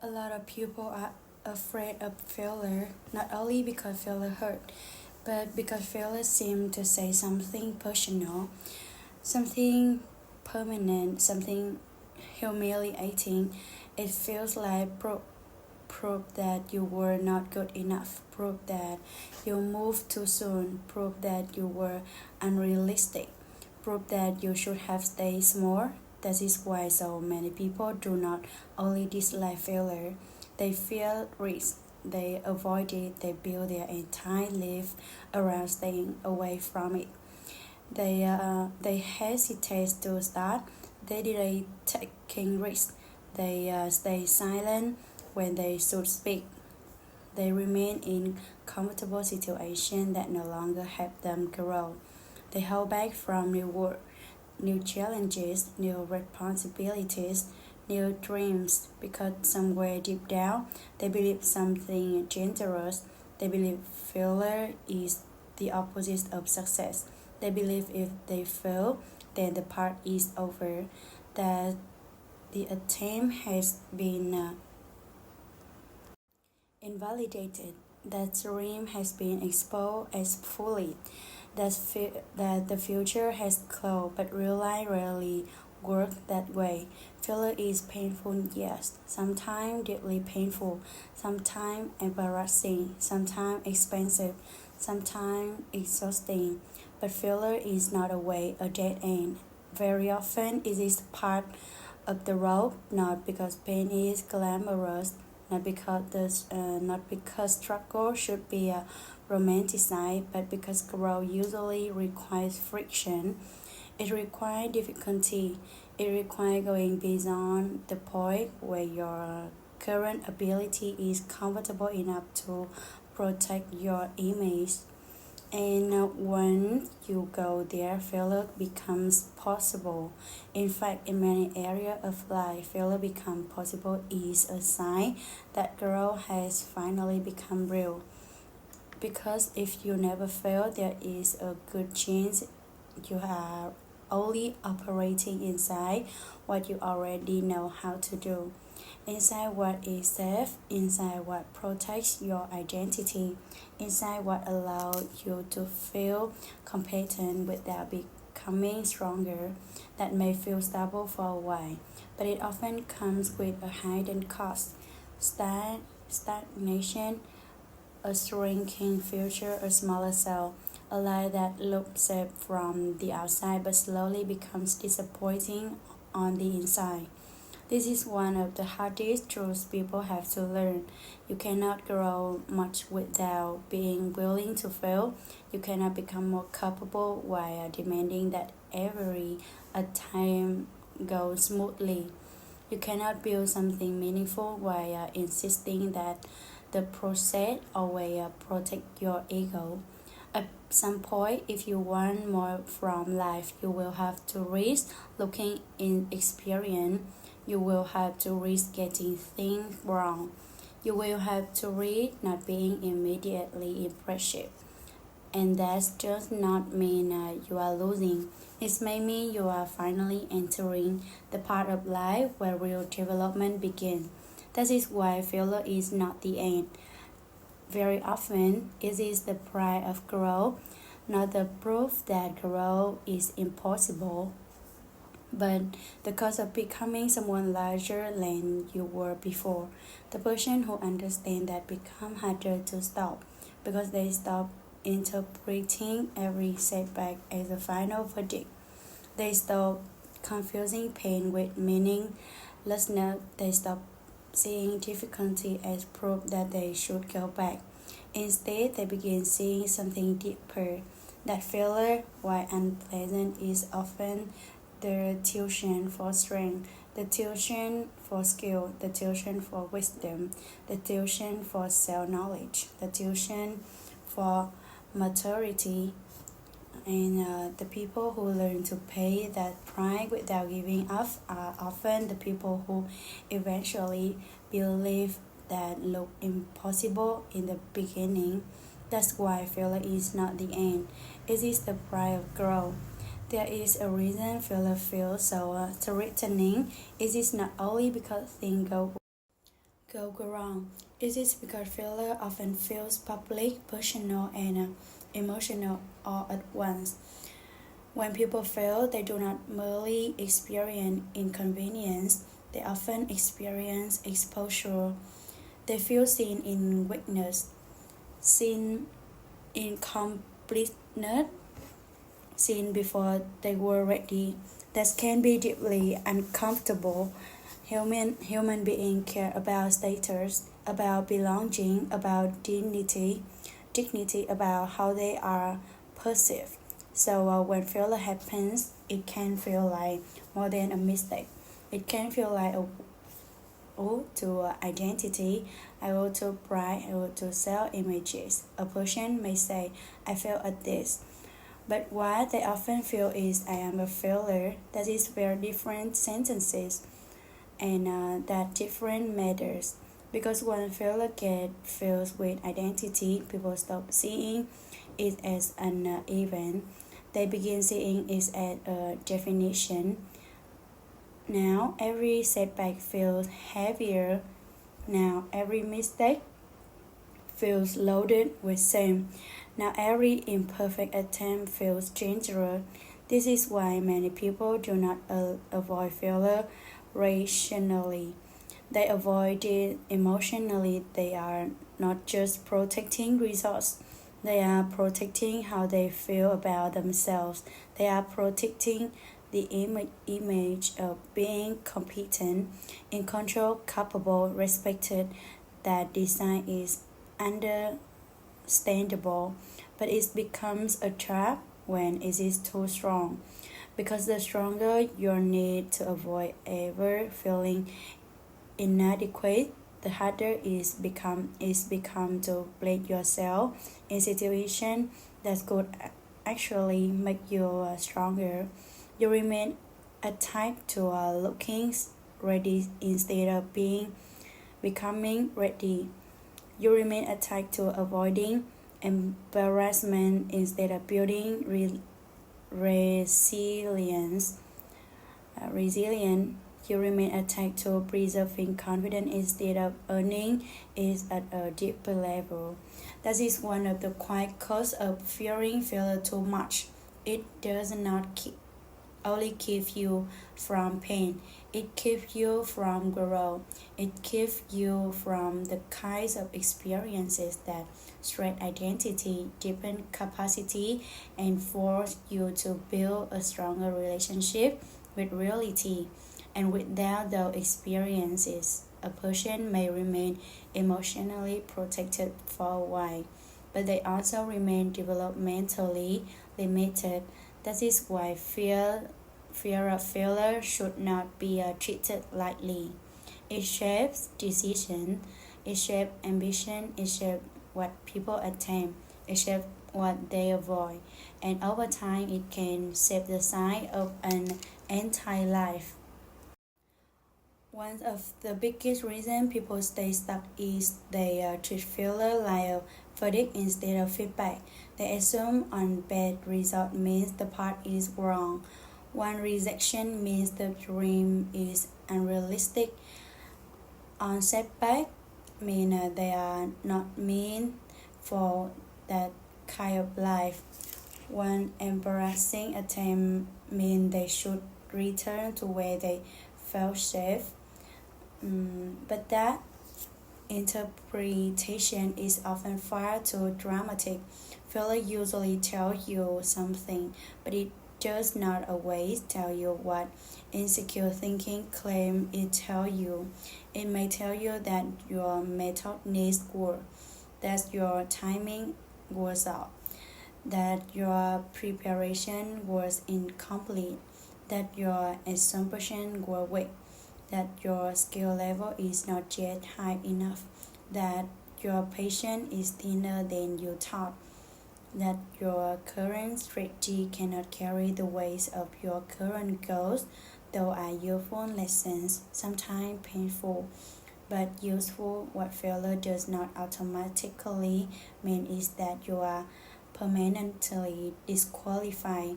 A lot of people are afraid of failure, not only because failure hurt, but because failure seems to say something personal, something permanent, something humiliating. It feels like proof that you were not good enough, proof that you moved too soon, proof that you were unrealistic, proof that you should have stayed more. That is why so many people do not only dislike failure, they fear risk. They avoid it, they build their entire life around staying away from it. They hesitate to start, they delay taking risks, they stay silent when they should speak. They remain in comfortable situations that no longer help them grow. They hold back from new work, new challenges, new responsibilities, new dreams because somewhere deep down they believe something dangerous. They believe failure is the opposite of success. They believe if they fail, then the part is over, that the attempt has been invalidated, that dream has been exposed as fully, that the future has closed, but real life rarely works that way. Failure is painful, yes, sometimes deeply painful, sometimes embarrassing, sometimes expensive, sometimes exhausting. But failure is not a dead end. Very often it is part of the road, not because pain is glamorous, not because struggle should be romanticized, but because growth usually requires friction. It requires difficulty. It requires going beyond the point where your current ability is comfortable enough to protect your image. And once you go there, failure becomes possible. In fact, in many areas of life, failure become possible is a sign that growth has finally become real. Because if you never fail, there is a good chance you are only operating inside what you already know how to do, inside what is safe, inside what protects your identity, inside what allows you to feel competent without becoming stronger. That may feel stable for a while, but it often comes with a hidden cost. Stagnation, a shrinking future, a smaller self, a life that looks safe from the outside but slowly becomes disappointing on the inside. This is one of the hardest truths people have to learn. You cannot grow much without being willing to fail. You cannot become more capable while demanding that every time goes smoothly. You cannot build something meaningful while insisting that the process always protect your ego. At some point, if you want more from life, you will have to risk looking inexperienced. You will have to risk getting things wrong. You will have to risk not being immediately impressive. And that does not mean you are losing. It may mean you are finally entering the part of life where real development begins. That is why failure is not the end. Very often, it is the pride of growth, not the proof that growth is impossible, but the cost of becoming someone larger than you were before. The person who understands that become harder to stop because they stop interpreting every setback as a final verdict. They stop confusing pain with meaninglessness. They stop seeing difficulty as proof that they should go back. Instead, they begin seeing something deeper. That failure, while unpleasant, is often the tuition for strength, the tuition for skill, the tuition for wisdom, the tuition for self-knowledge, the tuition for maturity. And the people who learn to pay that price without giving up are often the people who eventually believe that look impossible in the beginning. That's why failure is not the end. It is the price of growth. There is a reason failure feels so threatening. It is not only because things go wrong? It is because failure often feels public, personal, and emotional all at once. When people fail, they do not merely experience inconvenience, they often experience exposure. They feel seen in weakness, seen in completeness, seen before they were ready. That can be deeply uncomfortable. Human beings care about status, about belonging, about dignity, about how they are perceived. So when failure happens, it can feel like more than a mistake. It can feel like a ode to identity, I owe to pride, I owe to self-images. A person may say, I failed at this. But what they often feel is, I am a failure. That is very different sentences, and that different matters. Because when failure gets filled with identity, people stop seeing it as an event. They begin seeing it as a definition. Now every setback feels heavier. Now every mistake feels loaded with shame. Now every imperfect attempt feels dangerous. This is why many people do not avoid failure rationally. They avoid it emotionally. They are not just protecting results. They are protecting how they feel about themselves. They are protecting the image of being competent, in control, capable, respected. That design is understandable, but it becomes a trap when it is too strong. Because the stronger your need to avoid ever feeling inadequate, the harder it's become to place yourself in situations that could actually make you stronger. You remain attached to looking ready instead of becoming ready. You remain attached to avoiding embarrassment instead of building resilience. Resilient. You remain attached to preserving confidence instead of earning it at a deeper level. That is one of the quiet causes of fearing failure too much. It does not only keep you from pain, it keeps you from growth. It keeps you from the kinds of experiences that stretch identity, deepen capacity, and force you to build a stronger relationship with reality. And without those experiences, a person may remain emotionally protected for a while, but they also remain developmentally limited. That is why fear of failure should not be treated lightly. It shapes decision, it shapes ambition, it shapes what people attempt, it shapes what they avoid, and over time it can shape the sign of an entire life. One of the biggest reasons people stay stuck is they treat failure like a verdict instead of feedback. They assume one bad result means the path is wrong. One rejection means the dream is unrealistic. On setback mean they are not meant for that kind of life. One embarrassing attempt mean they should return to where they felt safe. But that interpretation is often far too dramatic. Failure usually tells you something, but it does not always tell you what insecure thinking claims it tells you. It may tell you that your method needs work, that your timing was off, that your preparation was incomplete, that your assumptions were weak, that your skill level is not yet high enough, that your patience is thinner than you thought, that your current strategy cannot carry the weight of your current goals. Those are useful lessons, sometimes painful, but useful. What failure does not automatically mean is that you are permanently disqualified.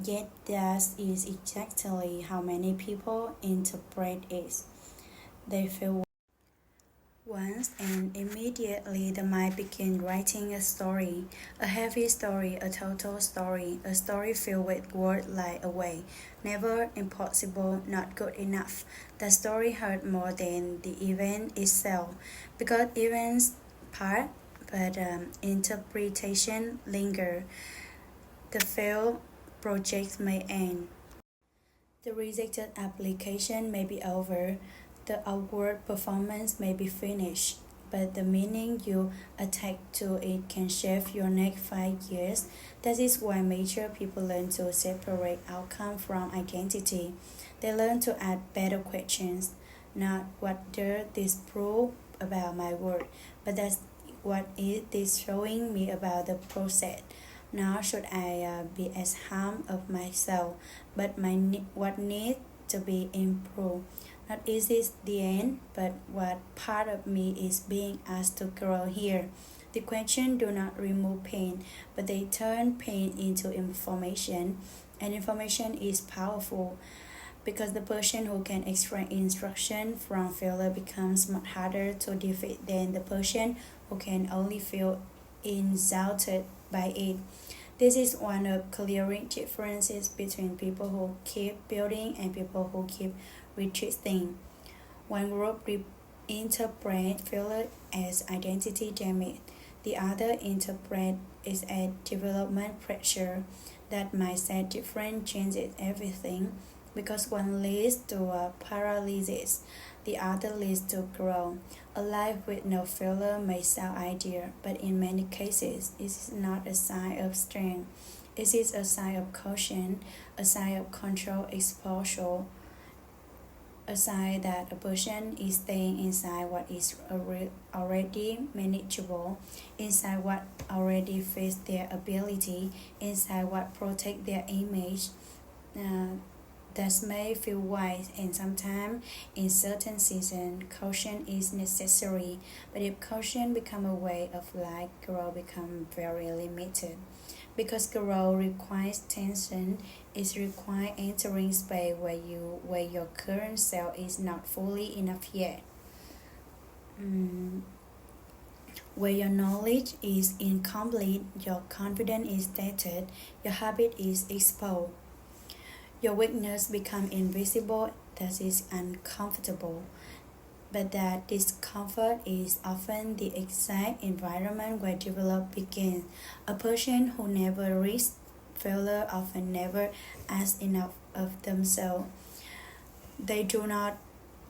Yet that is exactly how many people interpret it. They feel happens, and immediately the mind begins writing a story, a heavy story, a total story, a story filled with words like away, never, impossible, not good enough. The story hurt more than the event itself, because events part, but interpretation linger. The failed project may end. The rejected application may be over, the awkward performance may be finished, but the meaning you attach to it can shape your next 5 years. That is why mature people learn to separate outcome from identity. They learn to ask better questions, not what does this prove about my work, but that's what is this showing me about the process. Now should I be as harm of myself, but what needs to be improved. Not is this the end, but what part of me is being asked to grow here. The question do not remove pain, but they turn pain into information, and information is powerful because the person who can extract instruction from failure becomes much harder to defeat than the person who can only feel insulted by it. This is one of clearing differences between people who keep building and people who keep retreating. One group interpret failure as identity damage. The other interpret it as development pressure. That mindset difference changes everything because one leads to a paralysis, the other leads to growth. A life with no failure may sound ideal, but in many cases, it is not a sign of strength. It is a sign of caution, a sign of control exposure, a sign that a person is staying inside what is already manageable, inside what already fits their ability, inside what protects their image. Uh, that may feel wise, and sometimes in certain seasons caution is necessary, but if caution become a way of life, growth become very limited. Because growth requires tension, it requires entering space where your current self is not fully enough yet. Mm, where your knowledge is incomplete, your confidence is dated, your habit is exposed. Your weakness become invisible, that is uncomfortable, but that discomfort is often the exact environment where development begins. A person who never risks failure often never asks enough of themselves. They do not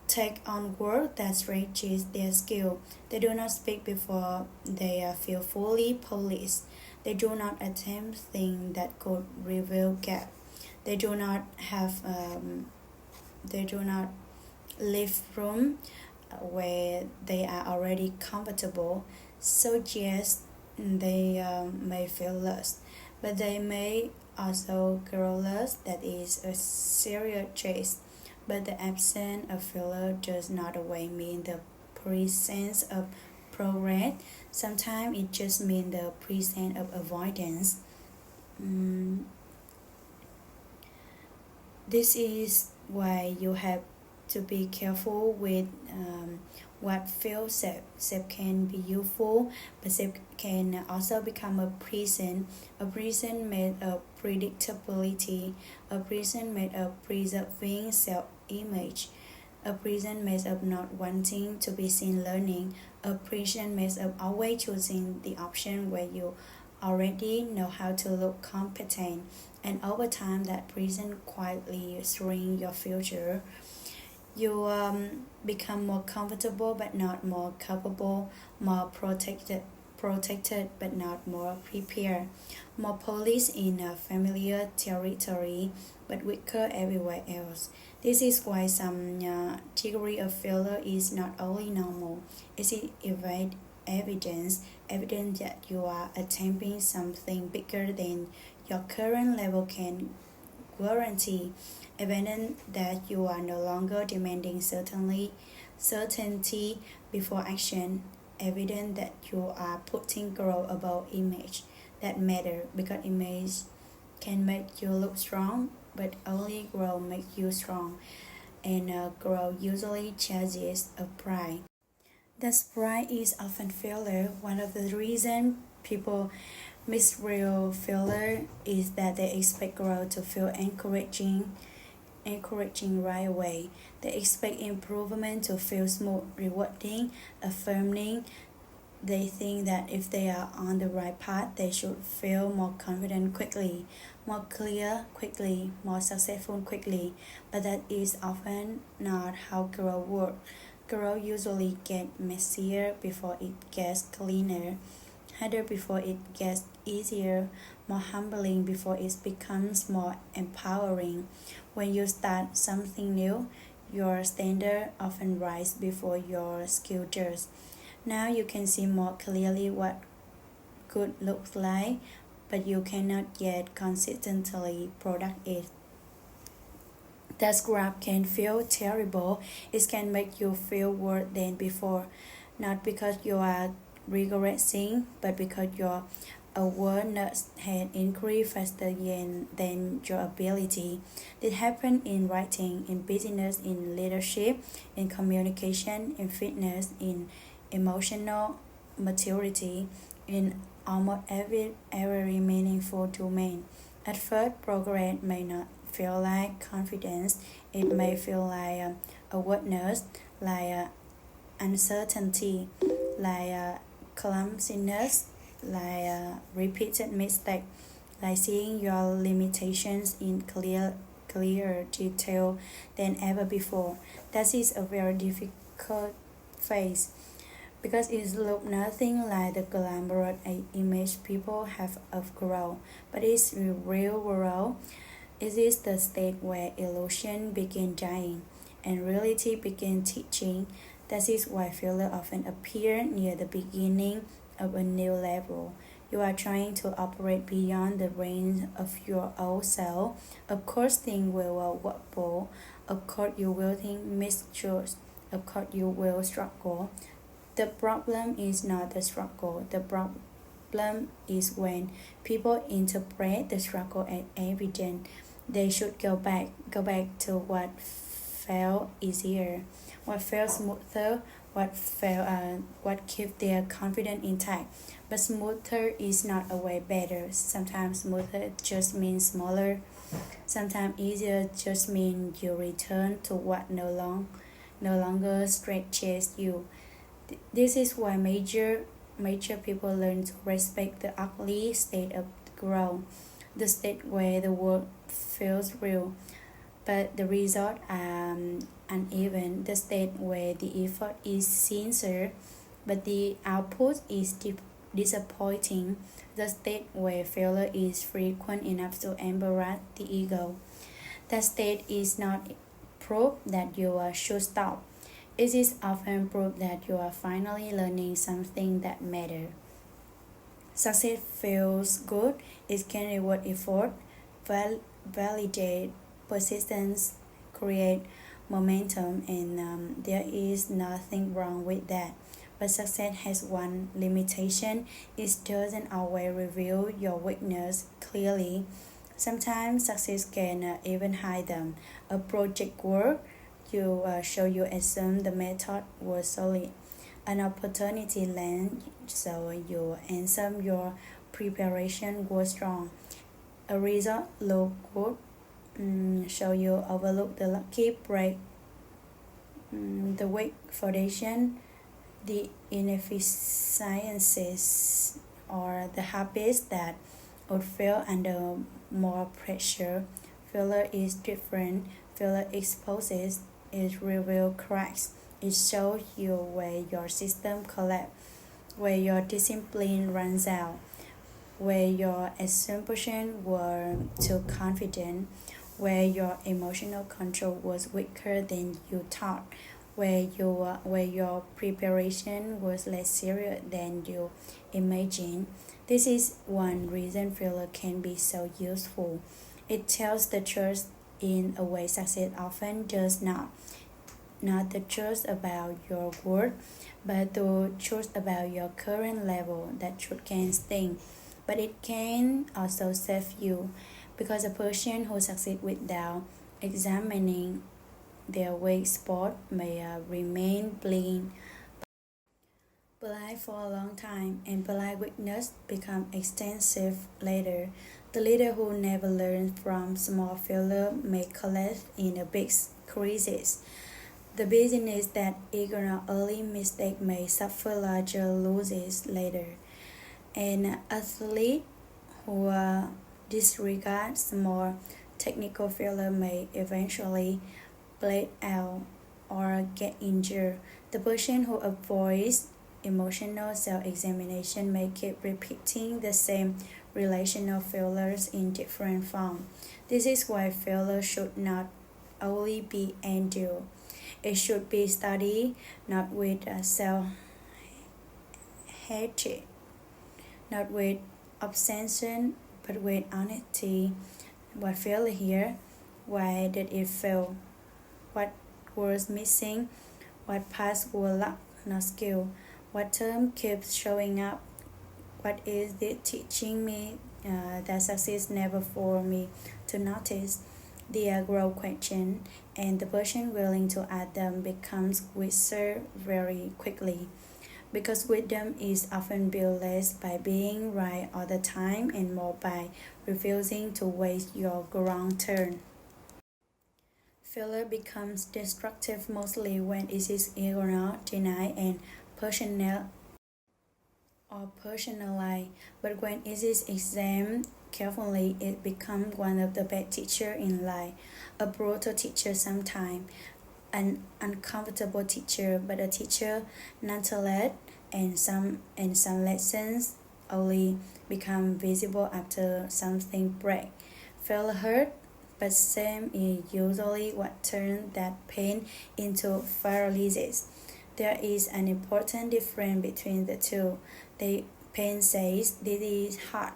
take on work that stretches their skill. They do not speak before they feel fully polished. They do not attempt things that could reveal gaps. They do not have they do not leave room where they are already comfortable. So yes, they may feel lost, but they may also grow lost. That is a serious trait. But the absence of failure does not always mean the presence of progress. Sometimes it just means the presence of avoidance. Mm, this is why you have to be careful with what feels safe. Safe can be useful, but safe can also become a prison made of predictability, a prison made of preserving self-image, a prison made of not wanting to be seen learning, a prison made of always choosing the option where you already know how to look competent, and over time that prison quietly shrink your future. You become more comfortable but not more capable, more protected but not more prepared, more polished in a familiar territory but weaker everywhere else. This is why some degree of failure is not only normal, it is evidence that you are attempting something bigger than your current level can guarantee, evidence that you are no longer demanding certainty before action, evidence that you are putting growth above image that matter, because image can make you look strong, but only growth makes you strong, and growth usually chases of pride. That's why is often failure. One of the reasons people miss real failure is that they expect growth to feel encouraging right away. They expect improvement to feel smooth, rewarding, affirming. They think that if they are on the right path, they should feel more confident quickly, more clear quickly, more successful quickly. But that is often not how growth works. Growth usually gets messier before it gets cleaner, harder before it gets easier, more humbling before it becomes more empowering. When you start something new, your standard often rises before your skill does. Now you can see more clearly what good looks like, but you cannot yet consistently product it. That graph can feel terrible. It can make you feel worse than before, not because you are regressing, but because your awareness had increased faster than your ability. It happened in writing, in business, in leadership, in communication, in fitness, in emotional maturity, in almost every meaningful domain. At first, progress may not feel like confidence. It may feel like awareness, like uncertainty, like clumsiness, like repeated mistake, like seeing your limitations in clear detail than ever before. That is a very difficult phase because it looks nothing like the glamorous image people have of growth, but it's the real world. It is the state where illusion begin dying and reality begin teaching. That is why failure often appear near the beginning of a new level. You are trying to operate beyond the range of your old self. Of course things will wobble. Of course you will think misjudged. Of course you will struggle. The problem is not the struggle. The problem is when people interpret the struggle as evident. They should go back to what felt easier, what felt smoother, what kept their confidence intact. But smoother is not always better. Sometimes smoother just means smaller. Sometimes easier just means you return to what no longer stretches you. This is why major people learn to respect the ugly state of growth, the state where the work feels real, but the result uneven, the state where the effort is sincere, but the output is disappointing, the state where failure is frequent enough to embarrass the ego. That state is not proof that you should stop. It is often proof that you are finally learning something that matters. Success feels good. It can reward effort, validate persistence, create momentum, and there is nothing wrong with that. But success has one limitation. It doesn't always reveal your weakness clearly. Sometimes success can even hide them. A project work so you assume the method was solid. An opportunity land, so you assume your preparation was strong. A result look good, so you overlook the lucky break, the weak foundation, the inefficiencies, or the habits that would fail under more pressure. Failure is different. Failure exposes, it reveals cracks. It shows you where your system collapses, where your discipline runs out, where your assumptions were too confident, where your emotional control was weaker than you thought, where your preparation was less serious than you imagined. This is one reason failure can be so useful. It tells the truth in a way success often does not. Not the truth about your worth, but the truth about your current level. That truth can sting, but it can also save you, because a person who succeeds without examining their weak spot may remain blind polite for a long time, and polite weakness become extensive later. The leader who never learns from small failure may collapse in a big crisis. The business that ignore early mistake may suffer larger losses later. An athlete who disregards small technical failure may eventually bleed out or get injured. The person who avoids emotional self-examination may keep repeating the same relational failures in different forms. This is why failure should not only be endured. It should be studied not with self-hatred, not with obsession, but with honesty. What failed here? Why did it fail? What was missing? What parts were luck, not skill? What term keeps showing up? What is it teaching me that success never for me to notice? The growth question, and the person willing to add them becomes wiser very quickly. Because wisdom is often built less by being right all the time and more by refusing to waste your wrong turn. Failure becomes destructive mostly when it is ignored, denied, and personal or personalized, but when it is examined carefully, it becomes one of the best teachers in life. A brutal teacher sometimes, an uncomfortable teacher, but a teacher nonetheless, and some lessons only become visible after something breaks. Feel hurt, but shame is usually what turns that pain into paralysis. There is an important difference between the two. The pain says this is hard.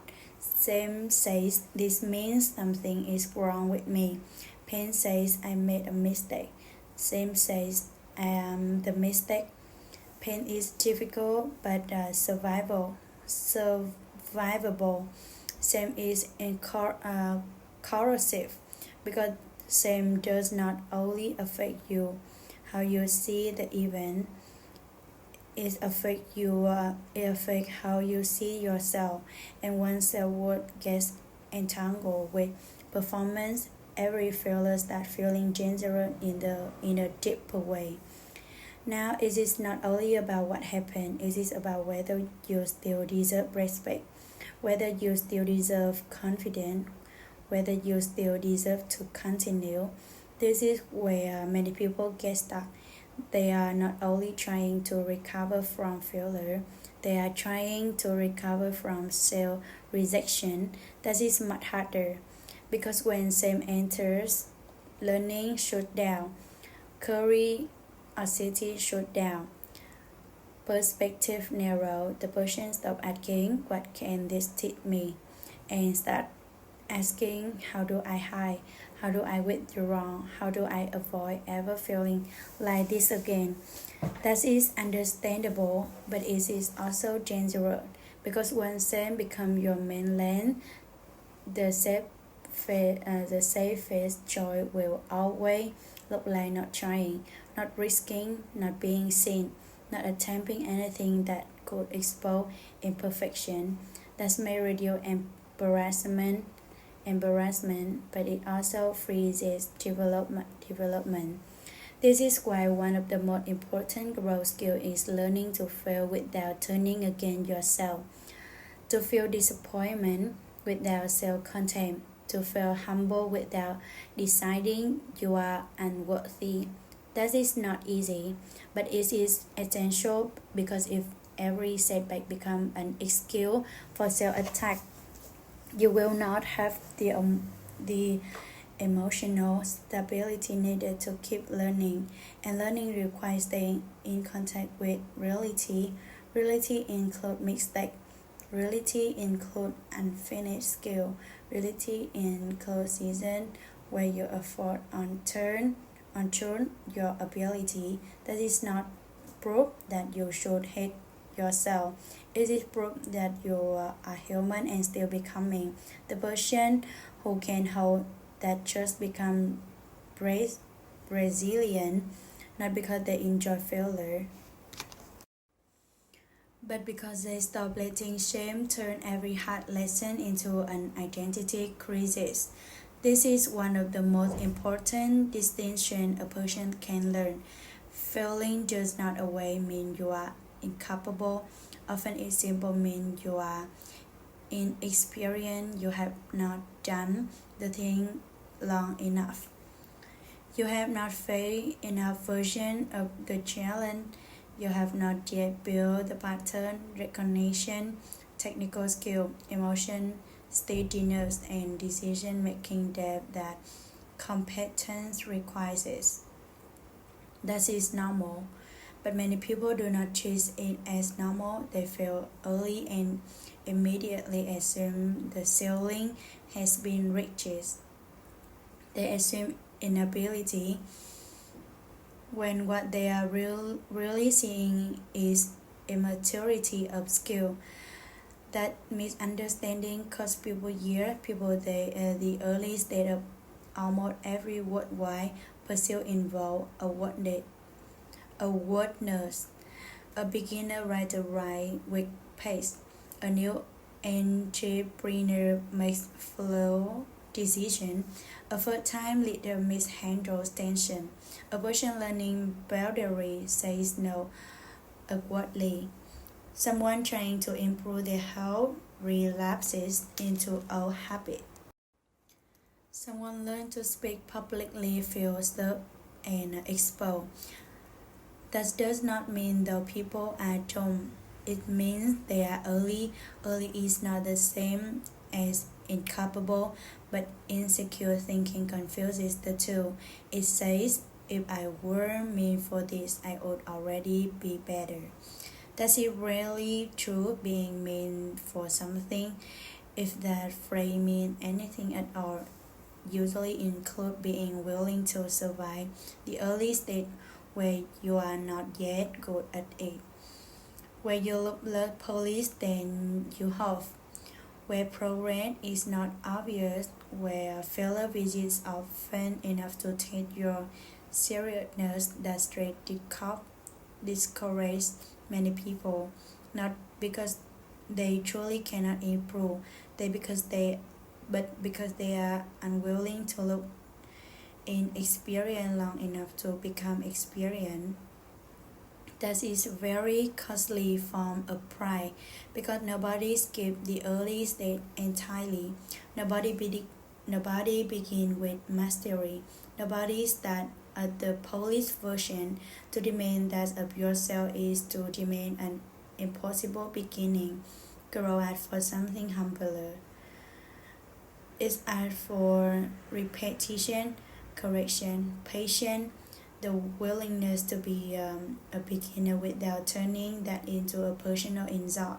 Shame says this means something is wrong with me. Pain says I made a mistake. Shame says I am the mistake. Pain is difficult but survivable. Shame is corrosive because shame does not only affect you, how you see the event, it affects how you see yourself, and once the word gets entangled with performance, every failure starts feeling dangerous in a deeper way. Now it is not only about what happened, it is about whether you still deserve respect, whether you still deserve confidence, whether you still deserve to continue. This is where many people get stuck. They are not only trying to recover from failure, they are trying to recover from self rejection. That is much harder because when shame enters, learning shut down, curiosity shut down, perspective narrow. The person stop asking, "What can this teach me?" and start asking, "How do I hide? How do I withdraw? How do I avoid ever feeling like this again?" That is understandable, but it is also dangerous because when shame becomes your main lane, the safest choice will always look like not trying, not risking, not being seen, not attempting anything that could expose imperfection. That may reduce embarrassment, but it also freezes development. This is why one of the most important growth skills is learning to fail without turning against yourself, to feel disappointment without self-contempt, to feel humble without deciding you are unworthy. That is not easy, but it is essential because if every setback becomes an excuse for self-attack, you will not have the emotional stability needed to keep learning, and learning requires staying in contact with reality. Reality includes mistakes. Reality includes unfinished skill. Reality includes seasons where you effort on turn your ability. That is not proof that you should hate yourself. It is proof that you are human and still becoming. The person who can hold that just become resilient, not because they enjoy failure, But because they stop letting shame turn every hard lesson into an identity crisis. This is one of the most important distinctions a person can learn. Failing does not always mean you are incapable. Often it simply means you are inexperienced, you have not done the thing long enough. You have not faced enough version of the challenge. You have not yet built the pattern recognition, technical skill, emotion, steadiness, and decision making depth that competence requires. That is normal, but many people do not treat it as normal. They fail early and immediately assume the ceiling has been reached. They assume inability when what they are really seeing is immaturity of skill. That misunderstanding costs people years. The early stage of almost every worthwhile pursuit involve awareness. A beginner rider ride with pace. A new entrepreneur makes flow decision. A first-time leader mishandles tension. A person learning boundary says no awkwardly. Someone trying to improve their health relapses into old habit. Someone learns to speak publicly feels stuck and exposed. That does not mean the people are dumb. It means they are early. Early is not the same as incapable, but insecure thinking confuses the two. It says, if I were meant for this, I would already be better. Does it really true being meant for something? If that phrase means anything at all, usually include being willing to survive the early stage where you are not yet good at it, where you look less polished than you hope, where progress is not obvious, where failure visits often enough to test your seriousness. That straight discourages many people, not because they truly cannot improve, they because they but because they are unwilling to look inexperienced long enough to become experienced. That is very costly form of pride because nobody skipped the early stage entirely. Nobody begin with mastery. Nobody start at the polished version. To demand that of yourself is to demand an impossible beginning. Grow out for something humbler. It's art for repetition, correction, patience, the willingness to be a beginner without turning that into a personal insult.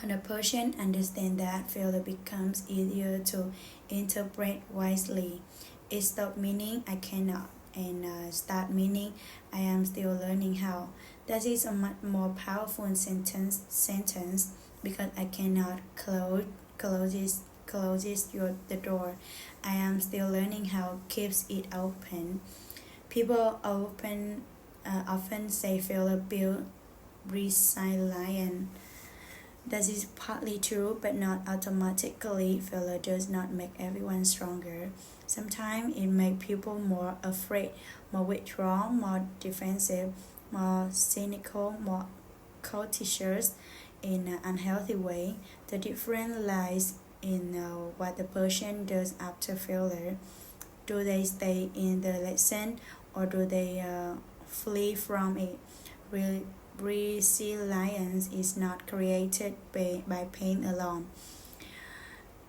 When a person understands that, failure becomes easier to interpret wisely. It stops meaning I cannot and start meaning I am still learning how. That is a much more powerful sentence because I cannot closes the door. I am still learning how keeps it open. People often say failure builds resilience. That is partly true, but not automatically. Failure does not make everyone stronger. Sometimes it makes people more afraid, more withdrawn, more defensive, more cynical, more cautious in an unhealthy way. The difference lies in what the person does after failure. Do they stay in the lesson or do they flee from it? Resilience is not created by pain alone.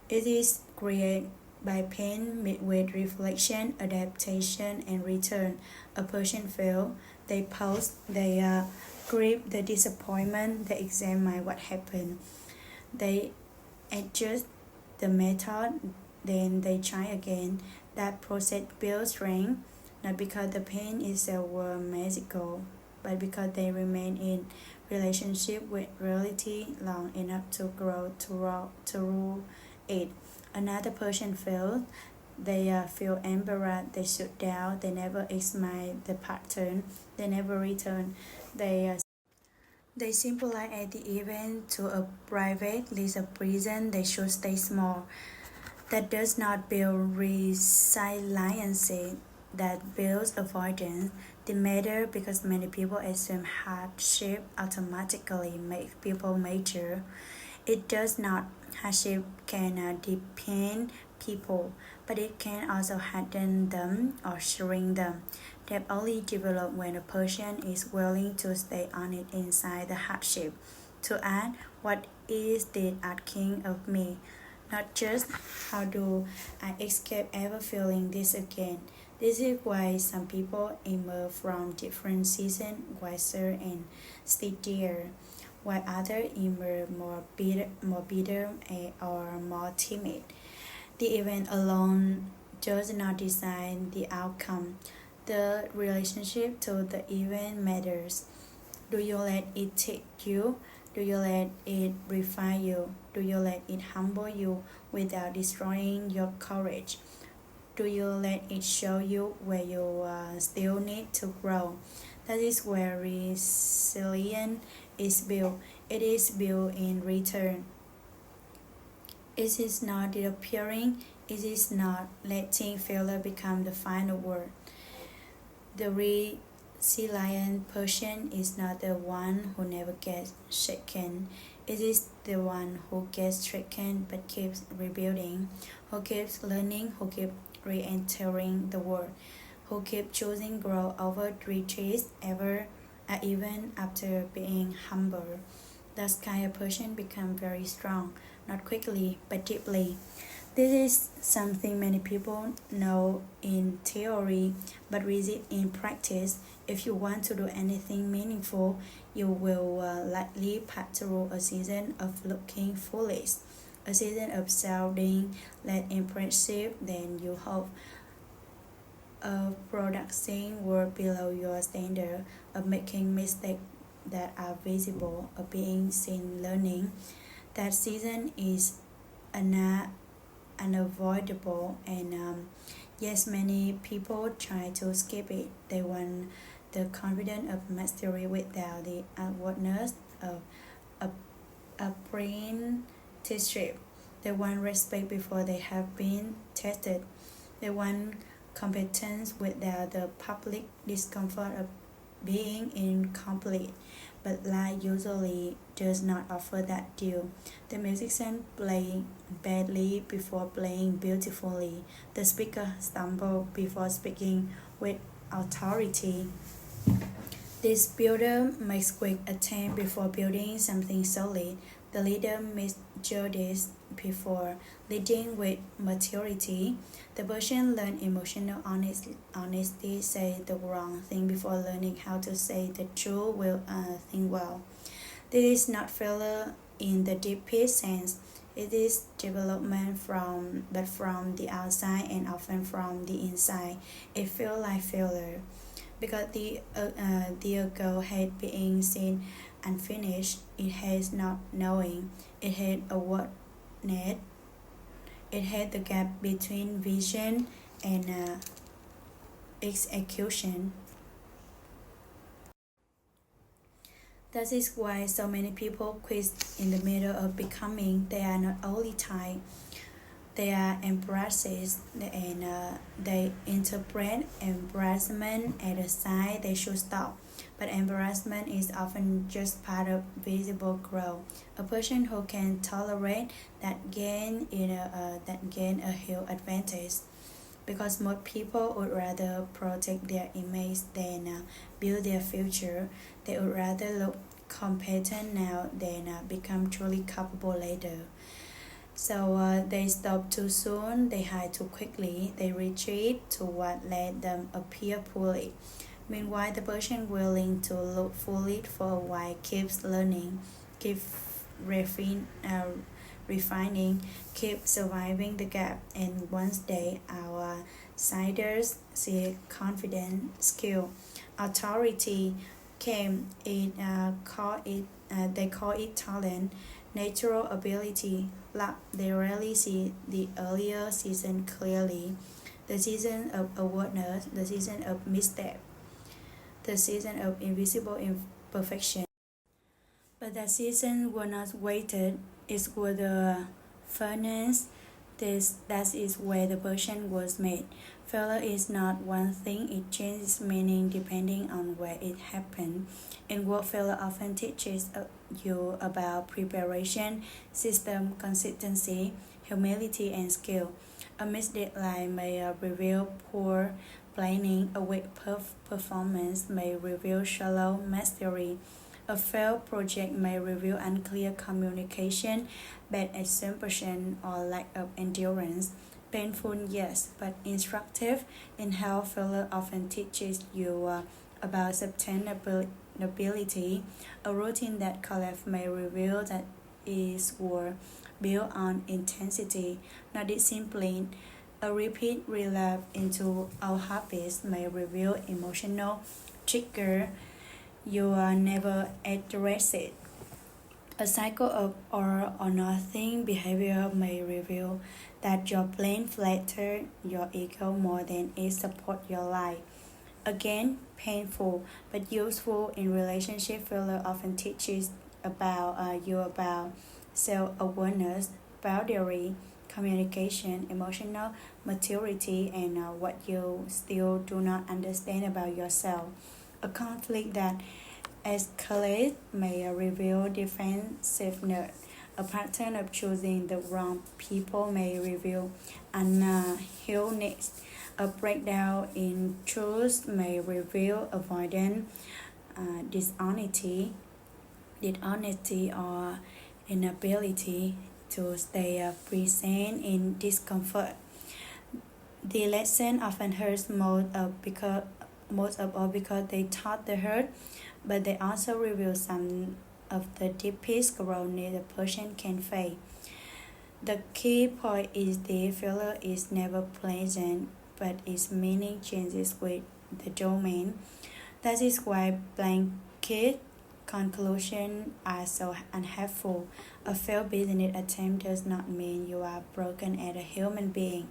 It is created by pain mixed with reflection, adaptation, and return. A person fails, they pause, they grieve the disappointment, they examine what happened, they adjust the method, then they try again. That process builds strength, not because the pain itself were magical, but because they remain in relationship with reality long enough to grow to rule it. Another person fails, they feel embarrassed, they shut down, they never examine the pattern, they never return, they They simply add the event to a private list of reasons they should stay small. That does not build resilience, that builds avoidance. The matter because many people assume hardship automatically makes people mature. It does not. Hardship can deepen people, but it can also harden them or shrink them. They only develop when a person is willing to stay on it inside the hardship. To add, what is it asking of me? Not just how do I escape ever feeling this again. This is why some people emerge from different seasons wiser and steadier, while others emerge more bitter or more timid. The event alone does not decide the outcome. The relationship to the event matters. Do you let it take you? Do you let it refine you? Do you let it humble you without destroying your courage? Do you let it show you where you still need to grow? That is where resilience is built. It is built in return. It is not disappearing. It is not letting failure become the final word. The resilient person is not the one who never gets shaken. It is the one who gets shaken but keeps rebuilding, who keeps learning, who keeps re-entering the world, who keeps choosing growth over retreat even after being humble. That kind of person becomes very strong, not quickly but deeply. This is something many people know in theory but resist in practice. If you want to do anything meaningful, you will likely pass through a season of looking foolish, a season of sounding less impressive than you hope, of producing work below your standard, of making mistakes that are visible, of being seen learning. That season is unavoidable, and yes, many people try to skip it. They want the confidence of mastery without the awkwardness of a apprenticeship. They want respect before they have been tested. They want competence without the public discomfort of being incomplete. But life usually does not offer that deal. The musician play badly before playing beautifully. The speaker stumble before speaking with authority. This builder makes quick attempt before building something solid. The leader misjudges before leading with maturity. The person learns emotional honesty, say the wrong thing before learning how to say the true thing well. This is not failure in the deepest sense. It is development from the outside and often from the inside. It feels like failure because the goal had being seen unfinished. It has not knowing. It had a what net. It had the gap between vision and execution. That is why so many people quit in the middle of becoming. They are not only tired, they are embraces and they interpret embarrassment as a sign they should stop. But embarrassment is often just part of visible growth. A person who can tolerate that gain a huge advantage because most people would rather protect their image than build their future. They would rather look competent now than become truly capable later. So they stop too soon, they hide too quickly, they retreat to what let them appear poorly. Meanwhile, the person willing to look foolish for a while keeps learning, keeps refining, keeps surviving the gap, and once they outsiders see confidence, skill, authority came, they call it talent, natural ability, luck. They rarely see the earlier season clearly. The season of awareness, the season of misstep, the season of invisible imperfection. But the season was not waited. It was the furnace. That is where the person was made. Failure is not one thing, it changes meaning depending on where it happened. In work, failure often teaches you about preparation, system, consistency, humility, and skill. A missed deadline may reveal poor planning, a weak performance may reveal shallow mastery. A failed project may reveal unclear communication, bad assumption, or lack of endurance. Painful, yes, but instructive in how failure often teaches you about sustainability. A routine that collapsed may reveal that is were built on intensity, not discipline. A repeat relapse into our habits may reveal emotional trigger you never address it. A cycle of all or nothing behavior may reveal that your plan flatter your ego more than it support your life. Again, painful but useful in relationship. Failure often teaches about self-awareness, boundary, communication, emotional maturity, and what you still do not understand about yourself. A conflict that escalates may reveal defensiveness. A pattern of choosing the wrong people may reveal unhealthiness. A breakdown in truth may reveal avoidance, dishonesty, or inability to stay present in discomfort. The lesson often hurts most of all because they taught the hurt, but they also reveal some of the deepest growth neither person can face. The key point is the failure is never pleasant, but its meaning changes with the domain. That is why blanket conclusions are so unhelpful. A failed business attempt does not mean you are broken as a human being.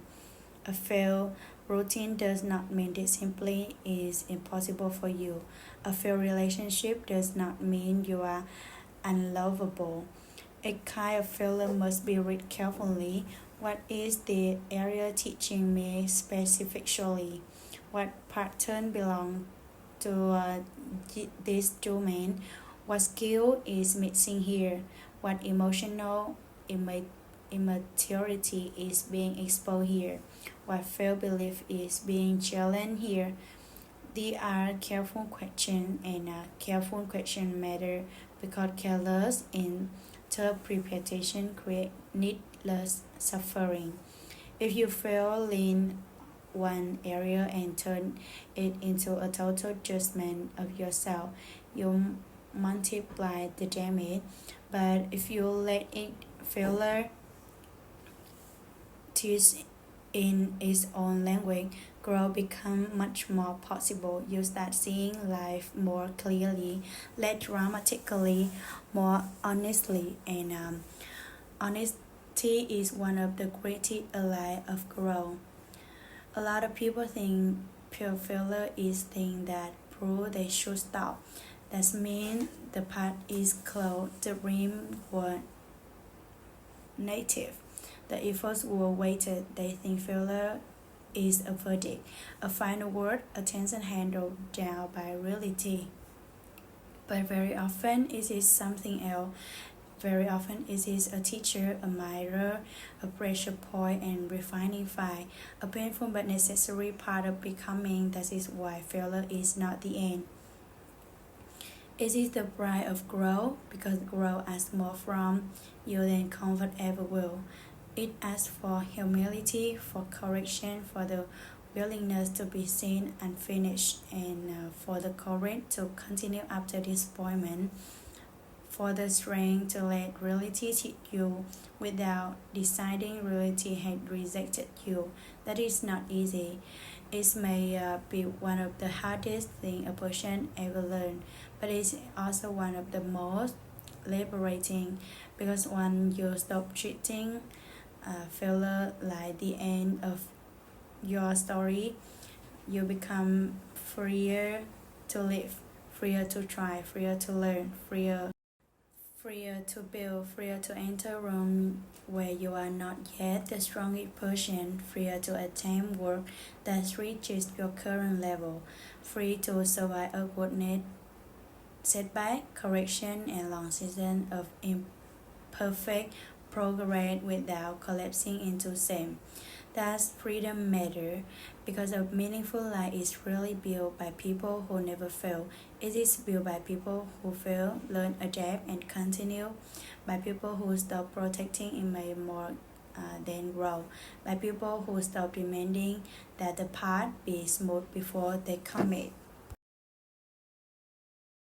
A failed routine does not mean it simply is impossible for you. A failed relationship does not mean you are unlovable. A kind of failure must be read carefully. What is the area teaching me specifically? What pattern belong to this domain? What skill is missing here? What emotional immaturity is being exposed here? What failed belief is being challenged here? These are careful questions, and careful questions matter because careless interpretation creates needless suffering. If you fail in one area and turn it into a total judgment of yourself, you multiply the damage. But if you let it failure teach in its own language, growth becomes much more possible. You start seeing life more clearly, less dramatically, more honestly, and honesty is one of the greatest allies of growth. A lot of people think pure failure is thing that prove they should stop. That means the path is closed, the rim was native. The efforts were weighted. They think failure is a verdict, a final word, a tension handled down by reality. But very often it is something else. Very often it is a teacher, a mirror, a pressure point, and refining fire, a painful but necessary part of becoming. That is why failure is not the end. It is the bride of growth because growth asks more from you than comfort ever will. It asks for humility, for correction, for the willingness to be seen unfinished, and for the courage to continue after disappointment, for the strength to let reality hit you without deciding reality had rejected you. That is not easy. It may be one of the hardest things a person ever learned, but it's also one of the most liberating because when you stop treating failure like the end of your story, you become freer to live, freer to try, freer to learn, Freer to build, freer to enter room where you are not yet the strongest person, freer to attempt work that reaches your current level, free to survive awkwardness, setback, correction, and long season of imperfect progress without collapsing into shame. Does freedom matter? Because a meaningful life is really built by people who never fail. It is built by people who fail, learn, adapt, and continue. By people who stop protecting image more than grow. By people who stop demanding that the path be smooth before they commit.